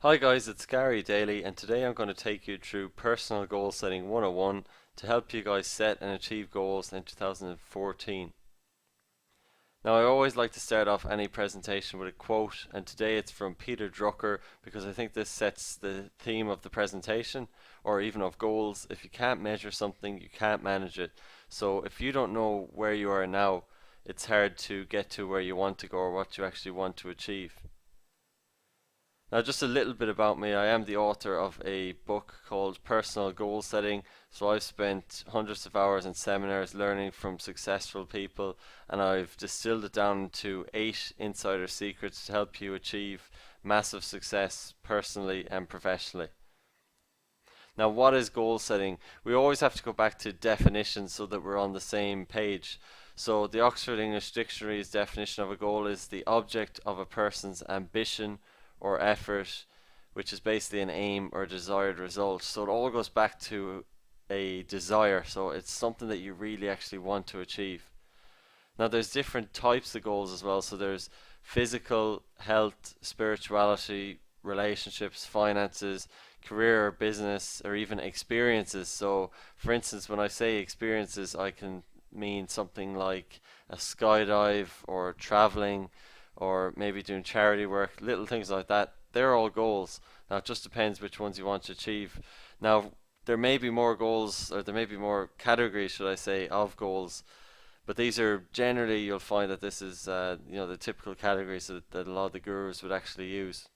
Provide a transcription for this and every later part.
Hi guys, it's Gary Daly, and today I'm going to take you through Personal Goal Setting 101 to help you guys set and achieve goals in 2014. Now, I always like to start off any presentation with a quote, and today it's from Peter Drucker because I think this sets the theme of the presentation or even of goals. If you can't measure something, you can't manage it. So, if you don't know where you are now, it's hard to get to where you want to go or what you actually want to achieve. Now, just a little bit about me. I am the author of a book called Personal Goal Setting. So, I've spent hundreds of hours in seminars learning from successful people, and I've distilled it down to 8 insider secrets to help you achieve massive success personally and professionally. Now, what is goal setting? We always have to go back to definitions so that we're on the same page. So, the Oxford English Dictionary's definition of a goal is the object of a person's ambition or effort, which is basically an aim or desired result. So, it all goes back to a desire. So, it's something that you really actually want to achieve. Now, there's different types of goals as well. So, there's physical, health, spirituality, relationships, finances, career or business, or even experiences. So, for instance, when I say experiences, I can mean something like a skydive or traveling or maybe doing charity work, little things like that. They're all goals. Now, it just depends which ones you want to achieve. Now, there may be more goals, or there may be more categories, should I say, of goals, but these are generally, you'll find that this is the typical categories that a lot of the gurus would actually use.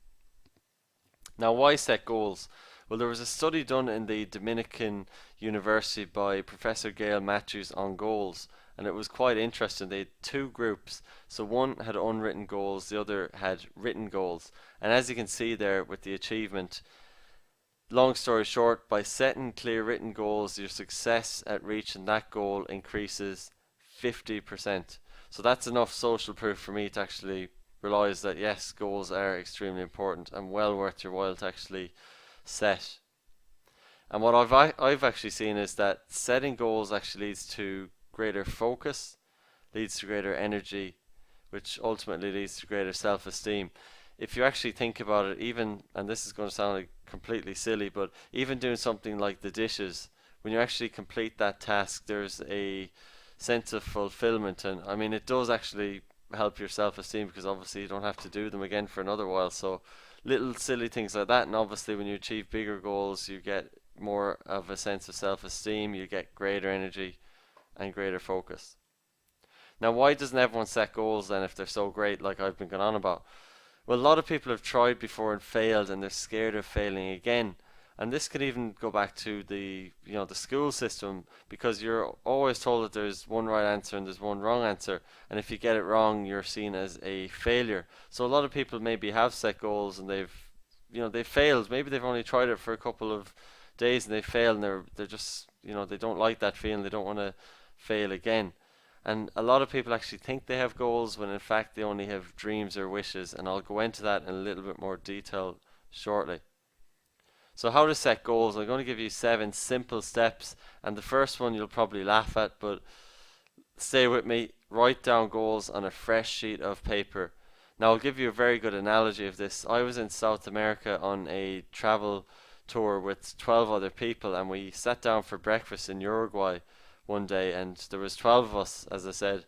Now, why set goals? Well, there was a study done in the Dominican University by Professor Gail Matthews on goals, and it was quite interesting. They had two groups. So one had unwritten goals, the other had written goals. And as you can see there with the achievement, long story short, by setting clear written goals, your success at reaching that goal increases 50%. So that's enough social proof for me to actually realize that yes, goals are extremely important and well worth your while to actually set. And what I've actually seen is that setting goals actually leads to greater focus, leads to greater energy, which ultimately leads to greater self-esteem. If you actually think about it, even, and this is going to sound like completely silly, but even doing something like the dishes, when you actually complete that task, there's a sense of fulfillment, and I mean, it does actually help your self-esteem because obviously you don't have to do them again for another while. So little silly things like that, and obviously when you achieve bigger goals, you get more of a sense of self-esteem, you get greater energy and greater focus. Now, why doesn't everyone set goals then if they're so great, like I've been going on about? Well, a lot of people have tried before and failed, and they're scared of failing again. And this could even go back to the school system because you're always told that there's one right answer and there's one wrong answer, and if you get it wrong, you're seen as a failure. So a lot of people maybe have set goals and they've failed. Maybe they've only tried it for a couple of days and they failed, and they're just they don't like that feeling. They don't want to fail again. And a lot of people actually think they have goals when in fact they only have dreams or wishes, and I'll go into that in a little bit more detail shortly. So how to set goals? I'm going to give you 7 simple steps, and the first one you'll probably laugh at, but stay with me. Write down goals on a fresh sheet of paper. Now I'll give you a very good analogy of this. I was in South America on a travel tour with 12 other people, and we sat down for breakfast in Uruguay one day, and there was 12 of us, as I said,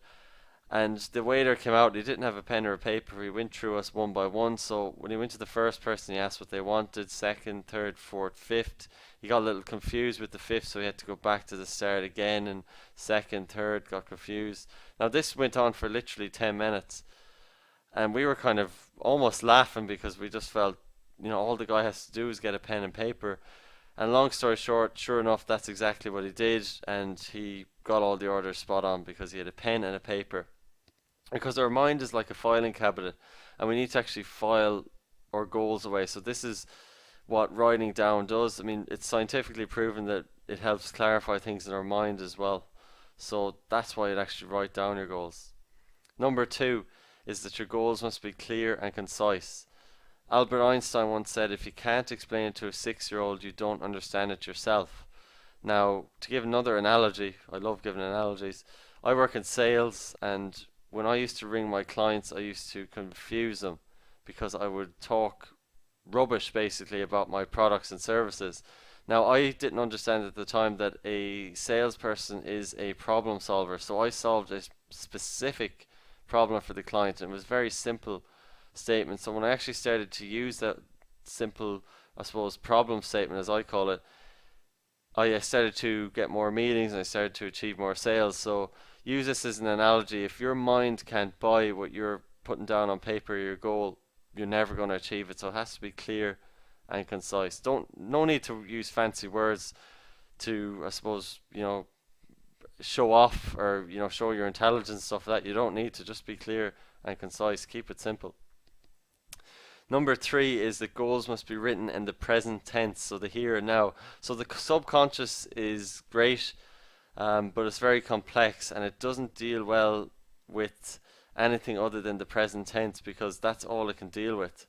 and the waiter came out. He didn't have a pen or a paper. He went through us one by one. So when he went to the first person, he asked what they wanted, second, third, fourth, fifth. He got a little confused with the fifth, so he had to go back to the start again. And second, third, got confused. Now this went on for literally 10 minutes, and we were kind of almost laughing because we just felt, all the guy has to do is get a pen and paper. And long story short, sure enough, that's exactly what he did, and he got all the orders spot on because he had a pen and a paper. Because our mind is like a filing cabinet, and we need to actually file our goals away. So this is what writing down does. I mean, it's scientifically proven that it helps clarify things in our mind as well. So that's why you actually write down your goals. Number two is that your goals must be clear and concise. Albert Einstein once said, if you can't explain it to a 6-year-old, you don't understand it yourself. Now, to give another analogy, I love giving analogies. I work in sales, and when I used to ring my clients, I used to confuse them because I would talk rubbish basically about my products and services. Now, I didn't understand at the time that a salesperson is a problem solver, so I solved a specific problem for the client, and it was a very simple statement. So when I actually started to use that simple, I suppose, problem statement as I call it, I started to get more meetings and I started to achieve more sales. So use this as an analogy. If your mind can't buy what you're putting down on paper, your goal, you're never going to achieve it. So it has to be clear and concise. No need to use fancy words to, I suppose, show off or show your intelligence and stuff like that. You don't need to. Just be clear and concise. Keep it simple. Number three is that goals must be written in the present tense, so the here and now. So the subconscious is great, but it's very complex and it doesn't deal well with anything other than the present tense because that's all it can deal with.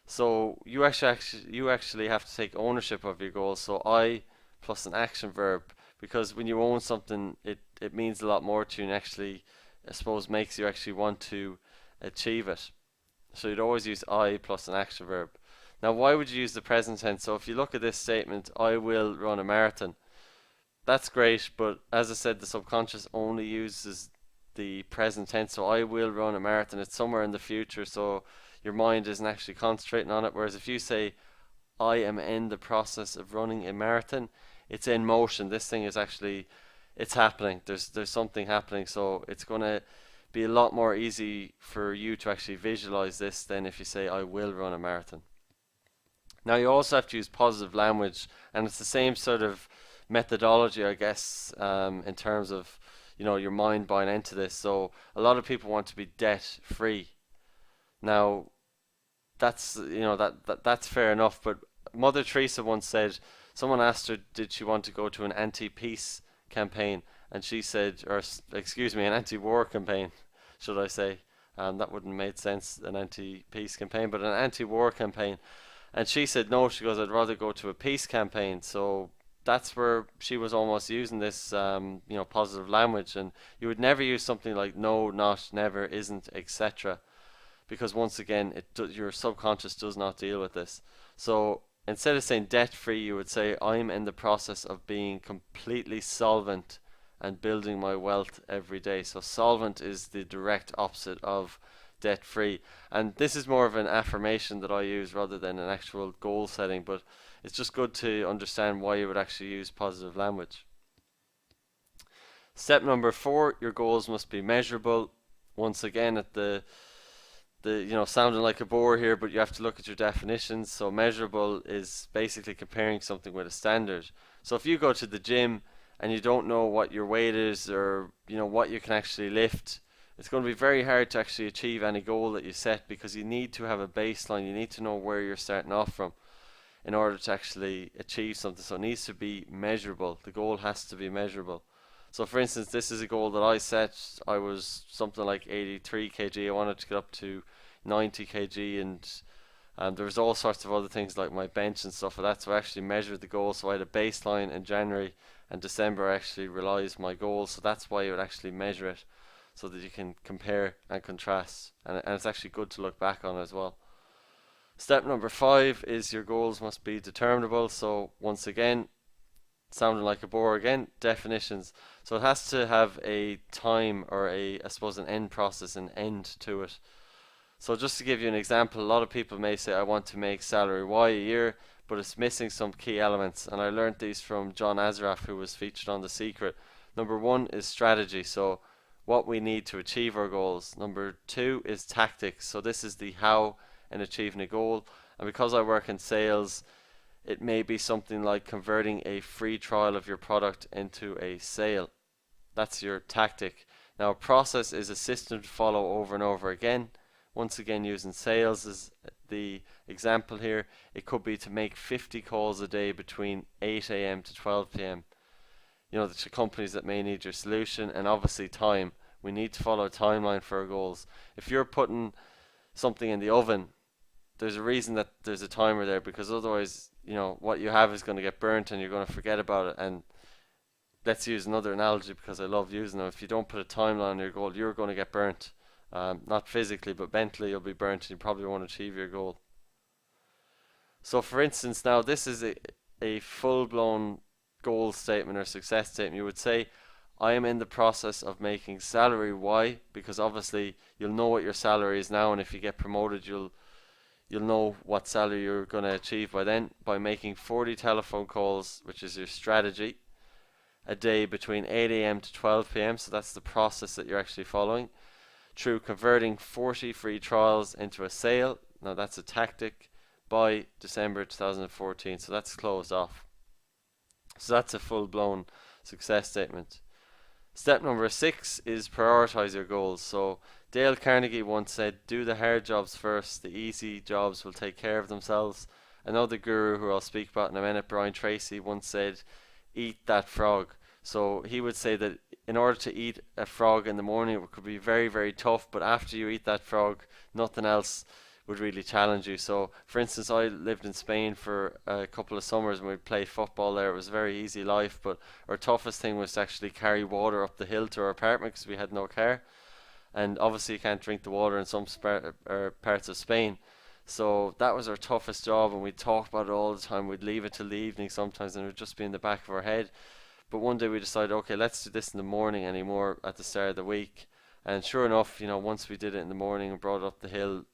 So you actually have to take ownership of your goals. So I plus an action verb, because when you own something, it means a lot more to you and actually, I suppose, makes you actually want to achieve it. So you'd always use I plus an action verb. Now, why would you use the present tense? So if you look at this statement, I will run a marathon. That's great, but as I said, the subconscious only uses the present tense. So I will run a marathon. It's somewhere in the future, so your mind isn't actually concentrating on it. Whereas if you say, I am in the process of running a marathon, it's in motion. This thing is actually, it's happening. There's something happening. So it's going to be a lot more easy for you to actually visualize this than if you say I will run a marathon. Now you also have to use positive language, and it's the same sort of methodology, I guess, in terms of your mind buying into this. So a lot of people want to be debt free. Now that's that's fair enough, but Mother Teresa once said, someone asked her did she want to go to an anti-peace campaign, and she said, or excuse me, an anti-war campaign, should I say? That wouldn't make sense, an anti-peace campaign, but an anti-war campaign. And she said no. She goes, I'd rather go to a peace campaign. So that's where she was almost using this, positive language. And you would never use something like no, not, never, isn't, etc. Because once again, your subconscious does not deal with this. So instead of saying debt free, you would say I'm in the process of being completely solvent and building my wealth every day. So solvent is the direct opposite of debt free. And this is more of an affirmation that I use rather than an actual goal setting, but it's just good to understand why you would actually use positive language. Step number 4, your goals must be measurable. Once again, at the sounding like a bore here, but you have to look at your definitions. So measurable is basically comparing something with a standard. So if you go to the gym and you don't know what your weight is or what you can actually lift, it's going to be very hard to actually achieve any goal that you set, because you need to have a baseline. You need to know where you're starting off from in order to actually achieve something. So it needs to be measurable. The goal has to be measurable. So for instance, this is a goal that I set. I was something like 83 kg. I wanted to get up to 90 kg, and there was all sorts of other things like my bench and stuff like that. So I actually measured the goal. So I had a baseline in January, and December I actually realized my goal. So that's why you would actually measure it, so that you can compare and contrast, and it's actually good to look back on as well. Step number 5 is your goals must be determinable. So once again, sounding like a bore again, definitions. So it has to have a time, or I suppose an end process, an end to it. So just to give you an example, a lot of people may say I want to make salary Y a year, but it's missing some key elements, and I learned these from John Azaraf, who was featured on The Secret. Number 1 is strategy, so what we need to achieve our goals. Number 2 is tactics, so this is the how in achieving a goal. And because I work in sales, it may be something like converting a free trial of your product into a sale. That's your tactic. Now, a process is a system to follow over and over again. Once again, using sales as the example here, it could be to make 50 calls a day between 8 a.m. to 12 p.m. The companies that may need your solution, and obviously time. We need to follow a timeline for our goals. If you're putting something in the oven, there's a reason that there's a timer there, because otherwise, what you have is going to get burnt and you're going to forget about it. And let's use another analogy, because I love using them. If you don't put a timeline on your goal, you're going to get burnt. Not physically, but mentally you'll be burnt, and you probably won't achieve your goal. So for instance, now this is a full-blown goal statement or success statement. You would say, I am in the process of making salary Y, because obviously you'll know what your salary is now, and if you get promoted, you'll know what salary you're going to achieve by then, by making 40 telephone calls, which is your strategy, a day between 8 a.m. to 12 p.m. So that's the process that you're actually following. Through converting 40 free trials into a sale. Now that's a tactic by December 2014. So that's closed off. So that's a full-blown success statement. Step number 6 is prioritize your goals. So Dale Carnegie once said, do the hard jobs first, the easy jobs will take care of themselves. Another guru who I'll speak about in a minute, Brian Tracy, once said, eat that frog. So he would say that in order to eat a frog in the morning, it could be very, very tough, but after you eat that frog, nothing else would really challenge you. So, for instance, I lived in Spain for a couple of summers and we'd play football there. It was a very easy life, but our toughest thing was to actually carry water up the hill to our apartment because we had no car. And obviously, you can't drink the water in some parts of Spain. So that was our toughest job, and we'd talk about it all the time. We'd leave it till the evening sometimes, and it would just be in the back of our head. But one day we decided, okay, let's do this in the morning anymore at the start of the week. And sure enough, once we did it in the morning and brought it up the hill,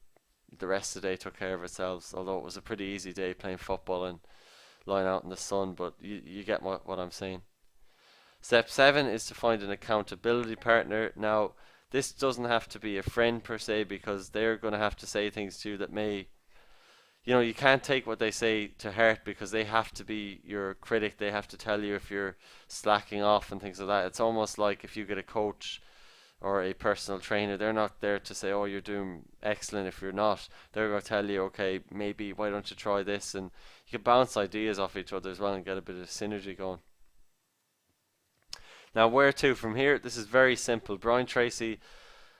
the rest of the day took care of itself. Although it was a pretty easy day playing football and lying out in the sun, but you get what I'm saying. Step 7 is to find an accountability partner. Now, this doesn't have to be a friend per se, because they're going to have to say things to you that may, you can't take what they say to heart, because they have to be your critic. They have to tell you if you're slacking off and things like that. It's almost like if you get a coach or a personal trainer, they're not there to say, oh, you're doing excellent if you're not. They're going to tell you, okay, maybe why don't you try this? And you can bounce ideas off each other as well and get a bit of synergy going. Now, where to from here? This is very simple. Brian Tracy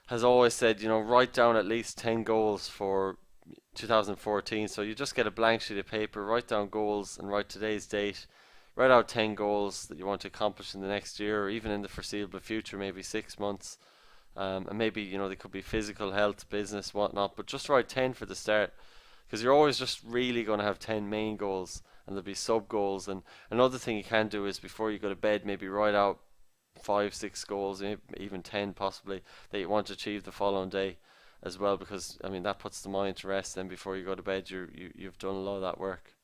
has always said, write down at least 10 goals for 2014. So you just get a blank sheet of paper, write down goals, and write today's date. Write out 10 goals that you want to accomplish in the next year, or even in the foreseeable future, maybe 6 months. And maybe, they could be physical, health, business, whatnot. But just write 10 for the start, because you're always just really going to have 10 main goals, and there'll be sub goals. And another thing you can do is, before you go to bed, maybe write out 5, 6 goals, even 10 possibly, that you want to achieve the following day as well, because that puts the mind to rest. Then before you go to bed, you've done a lot of that work.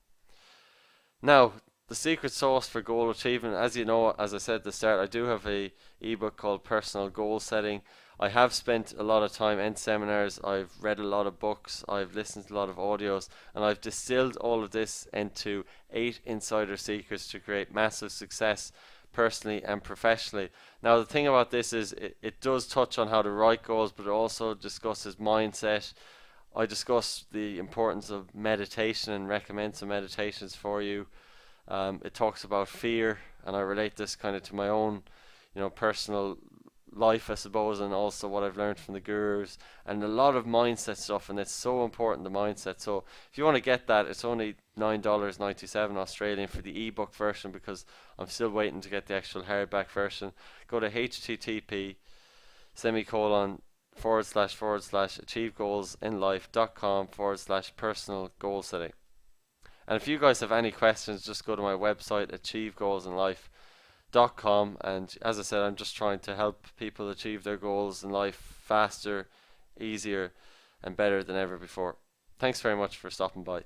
Now, the secret sauce for goal achievement, as you know, as I said at the start, I do have a ebook called Personal Goal Setting. I have spent a lot of time in seminars, I've read a lot of books, I've listened to a lot of audios, and I've distilled all of this into 8 insider secrets to create massive success personally and professionally. Now, the thing about this is it does touch on how to write goals, but it also discusses mindset. I discuss the importance of meditation and recommend some meditations for you. It talks about fear, and I relate this kind of to my own, personal life, I suppose, and also what I've learned from the gurus, and a lot of mindset stuff, and it's so important, the mindset. So if you want to get that, it's only $9.97 Australian for the ebook version, because I'm still waiting to get the actual hardback version. Go to http://achievegoalsinlife.com/personal goal setting. And if you guys have any questions, just go to my website, achievegoalsinlife.com. And as I said, I'm just trying to help people achieve their goals in life faster, easier, and better than ever before. Thanks very much for stopping by.